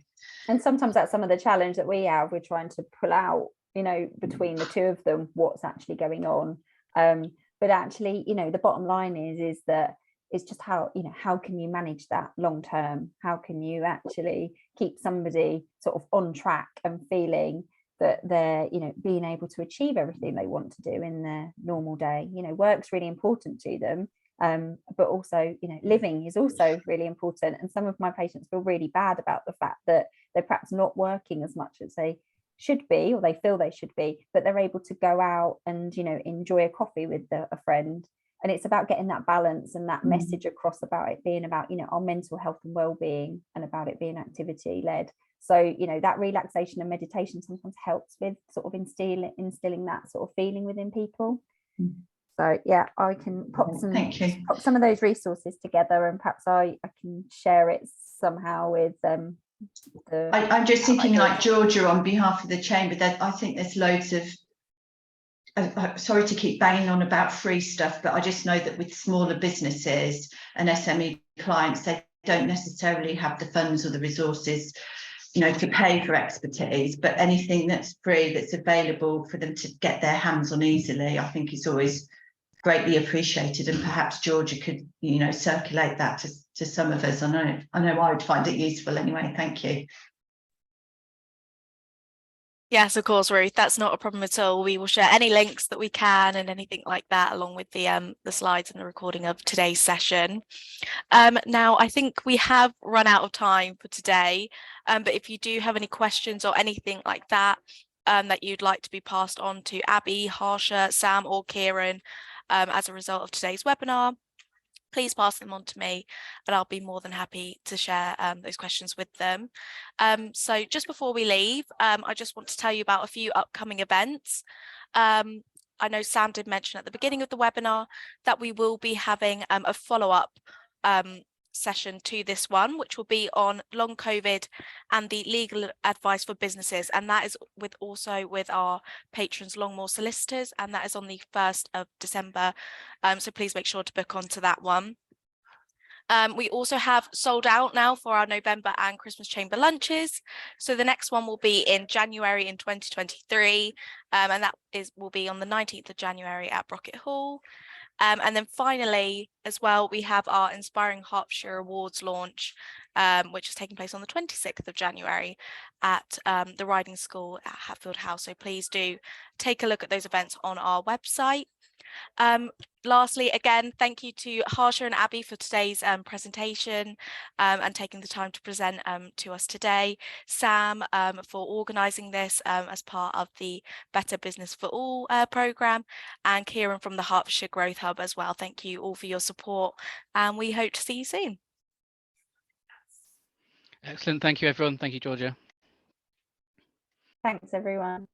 And sometimes that's some of the challenge that we have. We're trying to pull out, between the two of them, what's actually going on. But actually, the bottom line is that it's just how can you manage that long term? How can you actually keep somebody sort of on track and feeling that they're being able to achieve everything they want to do in their normal day? Work's really important to them, but also living is also really important. And some of my patients feel really bad about the fact that they're perhaps not working as much as they should be, or they feel they should be, but they're able to go out and enjoy a coffee with a friend. And it's about getting that balance and that message across about it being about our mental health and well-being, and about it being activity led. So, that relaxation and meditation sometimes helps with sort of instilling that sort of feeling within people. So, yeah, I can pop some of those resources together, and perhaps I can share it somehow with I'm just thinking, like Georgia, on behalf of the Chamber, that I think there's loads of, sorry to keep banging on about free stuff, but I just know that with smaller businesses and SME clients, they don't necessarily have the funds or the resources to pay for expertise, but anything that's free, that's available for them to get their hands on easily, I think is always greatly appreciated. And perhaps Georgia could, circulate that to some of us. I know I would find it useful anyway. Thank you. Yes, of course, Ruth, that's not a problem at all. We will share any links that we can and anything like that, along with the slides and the recording of today's session. Now, I think we have run out of time for today, but if you do have any questions or anything like that that you'd like to be passed on to Abby, Harsha, Sam or Kieran as a result of today's webinar, please pass them on to me and I'll be more than happy to share those questions with them. So just before we leave, I just want to tell you about a few upcoming events. I know Sam did mention at the beginning of the webinar that we will be having a follow-up session to this one, which will be on long COVID and the legal advice for businesses, and that is also with our patrons Longmore solicitors, and that is on the 1st of December, so please make sure to book onto that one. We also have sold out now for our November and Christmas chamber lunches, so the next one will be in January in 2023, and that will be on the 19th of January at Brocket Hall. And then finally, as well, we have our Inspiring Hertfordshire Awards launch, which is taking place on the 26th of January at the Riding School at Hatfield House. So please do take a look at those events on our website. Lastly, again, thank you to Harsha and Abby for today's presentation and taking the time to present to us today. Sam for organising this as part of the Better Business for All programme, and Kieran from the Hertfordshire Growth Hub as well. Thank you all for your support, and we hope to see you soon. Excellent. Thank you, everyone. Thank you, Georgia. Thanks, everyone.